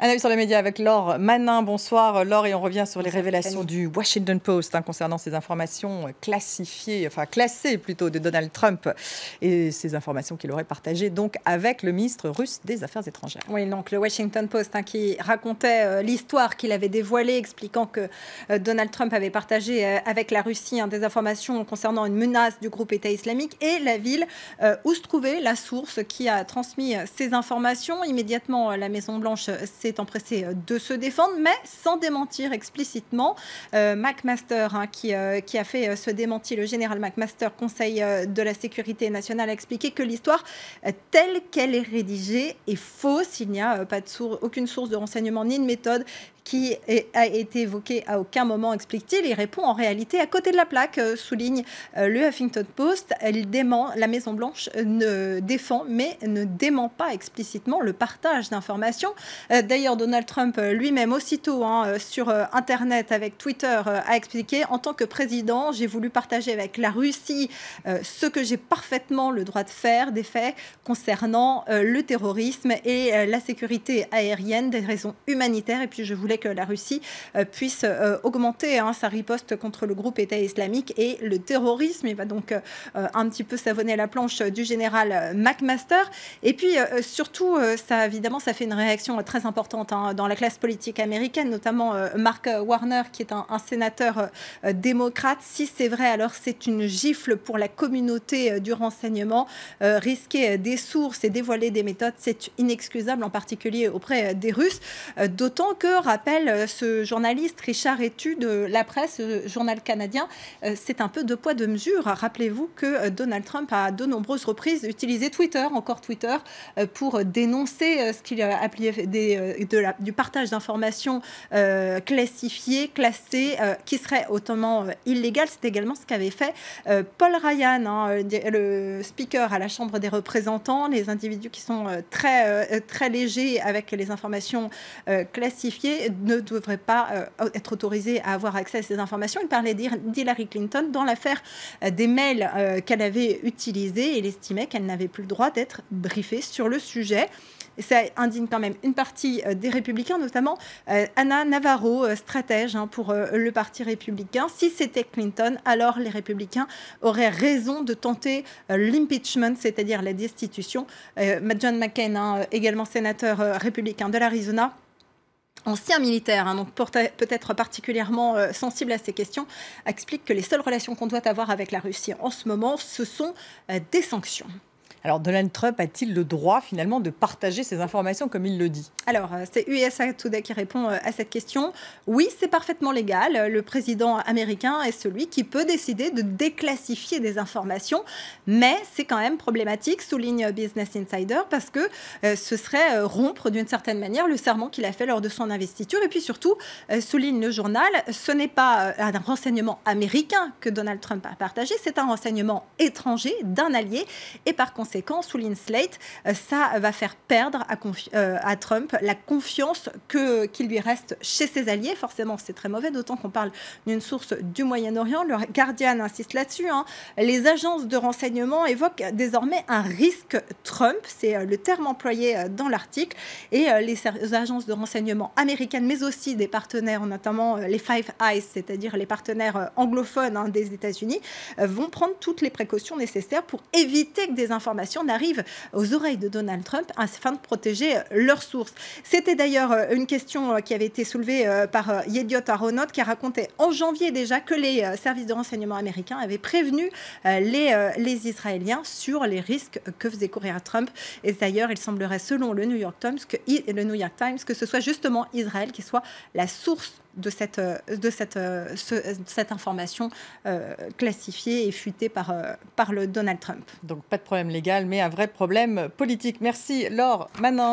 Un avis sur les médias avec Laure Manin. Bonsoir Laure, et on revient sur les révélations du Washington Post concernant ces informations classifiées, enfin classées plutôt, de Donald Trump et ces informations qu'il aurait partagées donc avec le ministre russe des Affaires étrangères. Oui, donc le Washington Post qui racontait l'histoire qu'il avait dévoilée, expliquant que Donald Trump avait partagé avec la Russie des informations concernant une menace du groupe État islamique et la ville où se trouvait la source qui a transmis ces informations. Immédiatement, la Maison-Blanche s'est empressé de se défendre, mais sans démentir explicitement. McMaster, qui a fait ce démenti, le général McMaster, Conseil de la sécurité nationale, a expliqué que l'histoire telle qu'elle est rédigée est fausse. Il n'y a pas aucune source de renseignement ni de méthode qui a été évoqué à aucun moment, explique-t-il. Il répond en réalité à côté de la plaque, souligne le Huffington Post. Elle dément, la Maison-Blanche ne défend, mais ne dément pas explicitement le partage d'informations. D'ailleurs, Donald Trump lui-même, aussitôt sur Internet avec Twitter, a expliqué: en tant que président, j'ai voulu partager avec la Russie ce que j'ai parfaitement le droit de faire, des faits concernant le terrorisme et la sécurité aérienne, des raisons humanitaires. Et puis, je voulais que la Russie puisse augmenter sa riposte contre le groupe État islamique et le terrorisme. Il va donc un petit peu savonner la planche du général McMaster. Et puis surtout, ça fait une réaction très importante dans la classe politique américaine, notamment Mark Warner, qui est un sénateur démocrate. Si c'est vrai, alors c'est une gifle pour la communauté du renseignement. Risquer des sources et dévoiler des méthodes, c'est inexcusable, en particulier auprès des Russes, d'autant que, rappelle ce journaliste Richard Etu de La Presse, journal canadien, c'est un peu deux poids deux mesures. Rappelez-vous que Donald Trump a à de nombreuses reprises utilisé Twitter, pour dénoncer ce qu'il a appelé du partage d'informations classifiées, classées, qui serait hautement illégal. C'est également ce qu'avait fait Paul Ryan, le speaker à la Chambre des représentants. Les individus qui sont très légers avec les informations classifiées ne devraient pas être autorisés à avoir accès à ces informations. Il parlait d'Hillary Clinton dans l'affaire des mails qu'elle avait utilisés, et il estimait qu'elle n'avait plus le droit d'être briefée sur le sujet. Et ça indigne quand même une partie des Républicains, notamment Anna Navarro, stratège pour le Parti républicain. Si c'était Clinton, alors les Républicains auraient raison de tenter l'impeachment, c'est-à-dire la destitution. John McCain, également sénateur républicain de l'Arizona, ancien militaire, donc peut-être particulièrement sensible à ces questions, explique que les seules relations qu'on doit avoir avec la Russie en ce moment, ce sont des sanctions. Alors, Donald Trump a-t-il le droit, finalement, de partager ces informations comme il le dit? Alors, c'est USA Today qui répond à cette question. Oui, c'est parfaitement légal. Le président américain est celui qui peut décider de déclassifier des informations, mais c'est quand même problématique, souligne Business Insider, parce que ce serait rompre d'une certaine manière le serment qu'il a fait lors de son investiture. Et puis surtout, souligne le journal, ce n'est pas un renseignement américain que Donald Trump a partagé, c'est un renseignement étranger d'un allié, et par conséquent, souligne Slate, ça va faire perdre à Trump la confiance qu'il lui reste chez ses alliés. Forcément, c'est très mauvais, d'autant qu'on parle d'une source du Moyen-Orient. Le Guardian insiste là-dessus. Les agences de renseignement évoquent désormais un risque Trump, c'est le terme employé dans l'article, et les agences de renseignement américaines, mais aussi des partenaires, notamment les Five Eyes, c'est-à-dire les partenaires anglophones des États-Unis, vont prendre toutes les précautions nécessaires pour éviter que des informations n'arrivent aux oreilles de Donald Trump afin de protéger leurs sources. C'était d'ailleurs une question qui avait été soulevée par Yediot Aharonot, qui racontait en janvier déjà que les services de renseignement américains avaient prévenu les Israéliens sur les risques que faisait courir Trump. Et d'ailleurs, il semblerait, selon le New York Times, que ce soit justement Israël qui soit la source de cette information classifiée et fuitée par le Donald Trump. Donc pas de problème légal, mais un vrai problème politique. Merci Laure Manin.